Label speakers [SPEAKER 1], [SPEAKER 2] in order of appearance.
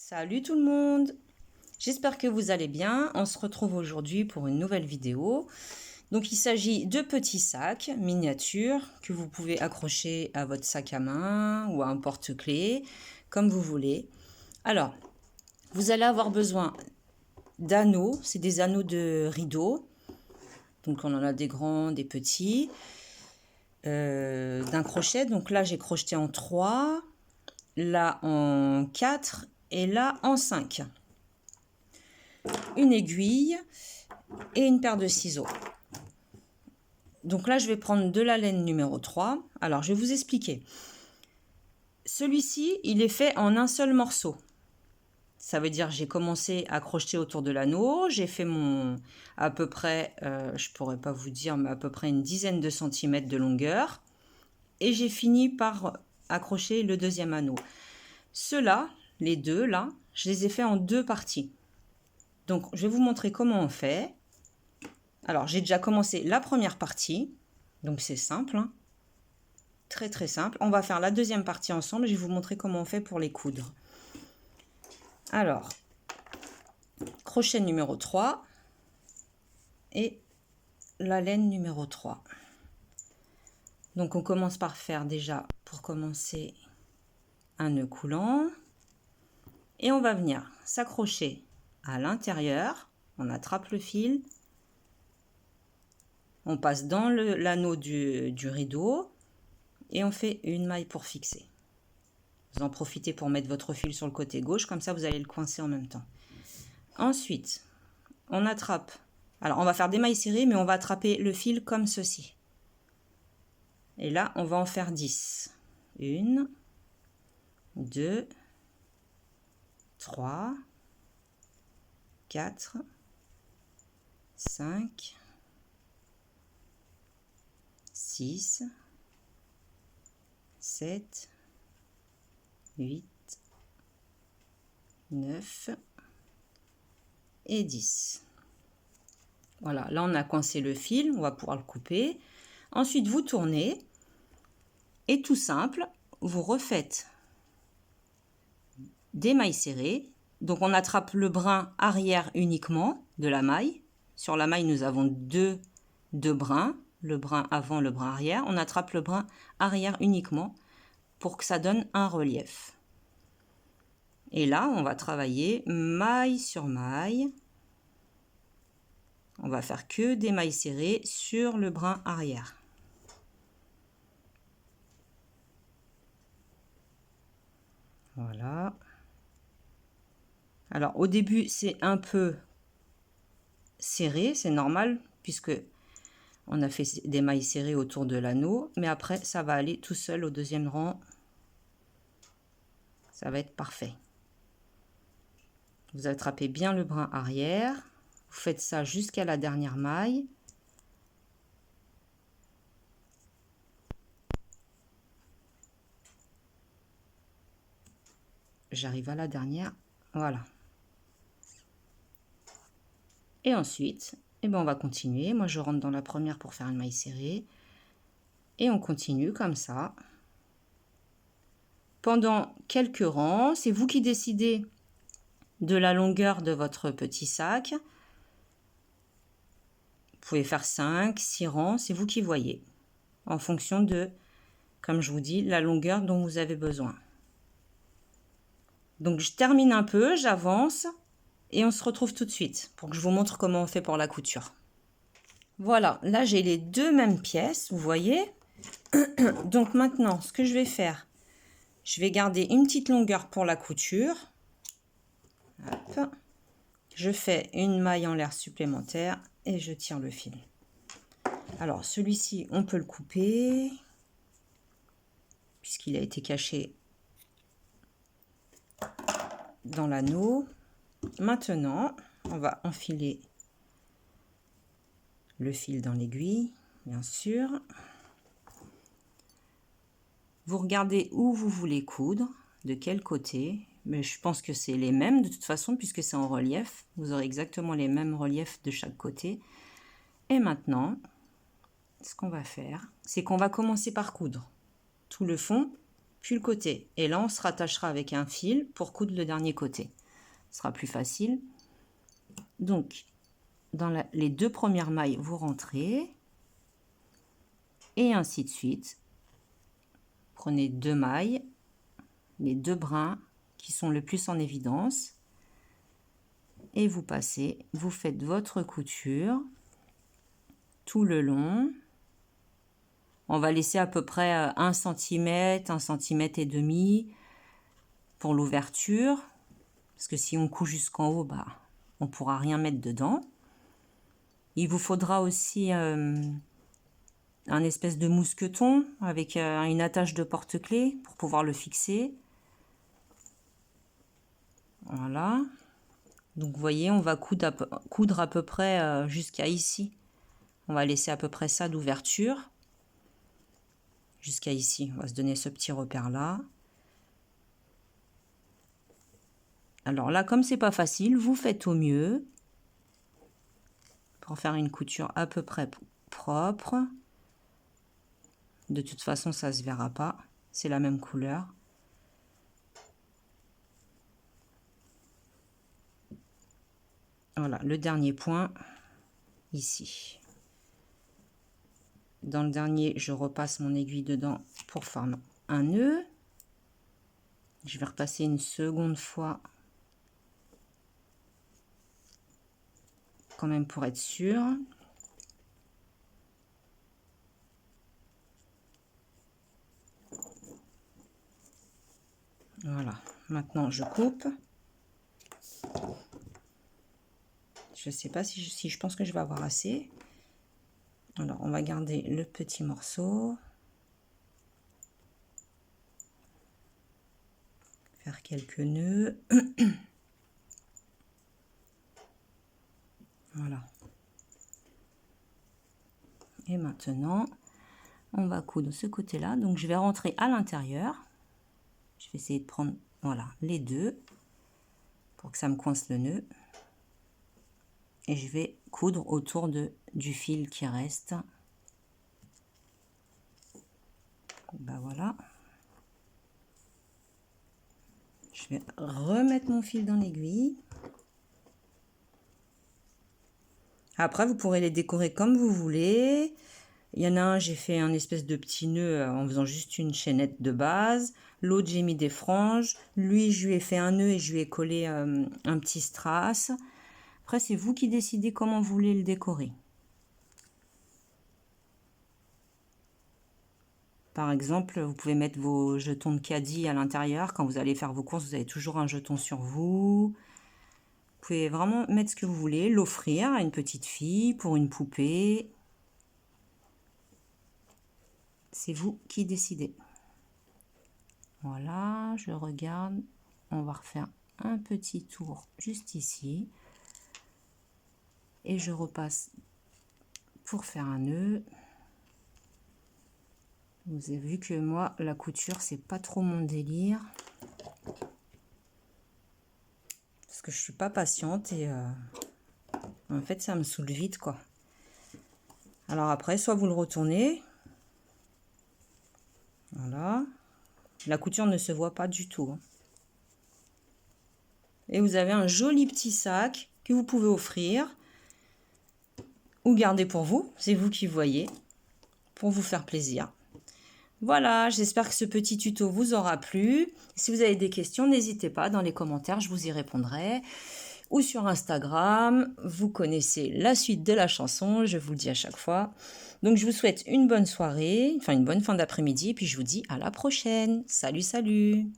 [SPEAKER 1] Salut tout le monde! J'espère que vous allez bien. On se retrouve aujourd'hui pour une nouvelle vidéo. Donc il s'agit de petits sacs miniatures que vous pouvez accrocher à votre sac à main ou à un porte-clés, comme vous voulez. Alors, vous allez avoir besoin d'anneaux, c'est des anneaux de rideau. Donc on en a des grands, des petits. D'un crochet, donc là j'ai crocheté en 3, là en 4 et là en 5. Une aiguille et une paire de ciseaux. Donc là je vais prendre de la laine numéro 3. Alors je vais vous expliquer. Celui-ci il est fait en un seul morceau. Ça veut dire j'ai commencé à crocheter autour de l'anneau, j'ai fait mon à peu près, je pourrais pas vous dire, mais à peu près une dizaine de centimètres de longueur. Et j'ai fini par accrocher le deuxième anneau. Ceux-là, les deux là, je les ai fait en deux parties. Donc je vais vous montrer comment on fait. Alors j'ai déjà commencé la première partie, donc c'est simple, hein. Très très simple. On va faire la deuxième partie ensemble, je vais vous montrer comment on fait pour les coudre. Alors, crochet numéro 3 et la laine numéro 3. Donc on commence par faire déjà, pour commencer, un nœud coulant. Et on va venir s'accrocher à l'intérieur, on attrape le fil, on passe dans l'anneau du rideau et on fait une maille pour fixer. Vous en profitez pour mettre votre fil sur le côté gauche, comme ça vous allez le coincer en même temps. Ensuite, on attrape, alors on va faire des mailles serrées, mais on va attraper le fil comme ceci. Et là, on va en faire 10. 1, 2, 3, 4, 5, 6, 7, 8, 9 et 10. Voilà, là on a coincé le fil, on va pouvoir le couper. Ensuite, vous tournez et tout simple, vous refaites des mailles serrées. Donc on attrape le brin arrière uniquement de la maille. Sur la maille, nous avons deux brins, le brin avant, le brin arrière. On attrape le brin arrière uniquement pour que ça donne un relief. Et là, on va travailler maille sur maille. On va faire que des mailles serrées sur le brin arrière. Voilà. Alors, au début, c'est un peu serré, c'est normal, puisque on a fait des mailles serrées autour de l'anneau. Mais après, ça va aller tout seul au deuxième rang. Ça va être parfait. Vous attrapez bien le brin arrière. Vous faites ça jusqu'à la dernière maille. J'arrive à la dernière. Voilà. Et ensuite, eh ben on va continuer. Moi, je rentre dans la première pour faire une maille serrée. Et on continue comme ça. Pendant quelques rangs, c'est vous qui décidez de la longueur de votre petit sac. Vous pouvez faire 5, 6 rangs, c'est vous qui voyez. En fonction de, comme je vous dis, la longueur dont vous avez besoin. Donc je termine un peu, j'avance et on se retrouve tout de suite pour que je vous montre comment on fait pour la couture. Voilà, là j'ai les deux mêmes pièces, vous voyez. Donc maintenant, ce que je vais faire, je vais garder une petite longueur pour la couture. Hop. Je fais une maille en l'air supplémentaire et je tire le fil. Alors celui-ci, on peut le couper puisqu'il a été caché dans l'anneau. Maintenant, on va enfiler le fil dans l'aiguille, bien sûr. Vous regardez où vous voulez coudre, de quel côté, mais je pense que c'est les mêmes de toute façon puisque c'est en relief. Vous aurez exactement les mêmes reliefs de chaque côté. Et maintenant, ce qu'on va faire, c'est qu'on va commencer par coudre tout le fond, puis le côté. Et là, on se rattachera avec un fil pour coudre le dernier côté. Ce sera plus facile. Donc, dans les 2 premières mailles, vous rentrez. Et ainsi de suite. Prenez 2 mailles, les 2 brins qui sont le plus en évidence. Et vous passez, vous faites votre couture tout le long. On va laisser à peu près 1 cm, 1 cm et demi pour l'ouverture. Parce que si on coud jusqu'en haut, on ne pourra rien mettre dedans. Il vous faudra aussi un espèce de mousqueton avec une attache de porte-clés pour pouvoir le fixer. Voilà. Donc vous voyez, on va coudre à peu près jusqu'à ici. On va laisser à peu près ça d'ouverture. Jusqu'à ici, on va se donner ce petit repère là. Alors là, comme c'est pas facile, vous faites au mieux pour faire une couture à peu près propre. De toute façon, ça se verra pas, c'est la même couleur. Voilà, le dernier point ici. Dans le dernier, je repasse mon aiguille dedans pour faire un nœud. Je vais repasser une seconde fois quand même pour être sûr. Voilà, maintenant je coupe. Je ne sais pas si je pense que je vais avoir assez. Alors, on va garder le petit morceau. Faire quelques nœuds. Voilà. Et maintenant, on va coudre ce côté-là. Donc, je vais rentrer à l'intérieur. Je vais essayer de prendre, voilà, les deux pour que ça me coince le nœud. Et je vais coudre autour du fil qui reste. Ben voilà. Je vais remettre mon fil dans l'aiguille. Après, vous pourrez les décorer comme vous voulez. Il y en a un, j'ai fait un espèce de petit nœud en faisant juste une chaînette de base. L'autre, j'ai mis des franges. Lui, je lui ai fait un nœud et je lui ai collé un petit strass. Après, c'est vous qui décidez comment vous voulez le décorer. Par exemple, vous pouvez mettre vos jetons de caddie à l'intérieur. Quand vous allez faire vos courses, vous avez toujours un jeton sur vous. Vous pouvez vraiment mettre ce que vous voulez, l'offrir à une petite fille, pour une poupée. C'est vous qui décidez. Voilà, je regarde. On va refaire un petit tour juste ici. Et je repasse pour faire un nœud. Vous avez vu que moi, la couture, c'est pas trop mon délire. Parce que je suis pas patiente et en fait, ça me saoule vite, quoi. Alors après, soit vous le retournez. Voilà. La couture ne se voit pas du tout. Et vous avez un joli petit sac que vous pouvez offrir ou garder pour vous. C'est vous qui voyez, pour vous faire plaisir. Voilà, j'espère que ce petit tuto vous aura plu. Si vous avez des questions, n'hésitez pas dans les commentaires, je vous y répondrai. Ou sur Instagram, vous connaissez la suite de la chanson, je vous le dis à chaque fois. Donc je vous souhaite une bonne soirée, enfin une bonne fin d'après-midi, puis je vous dis à la prochaine. Salut, salut!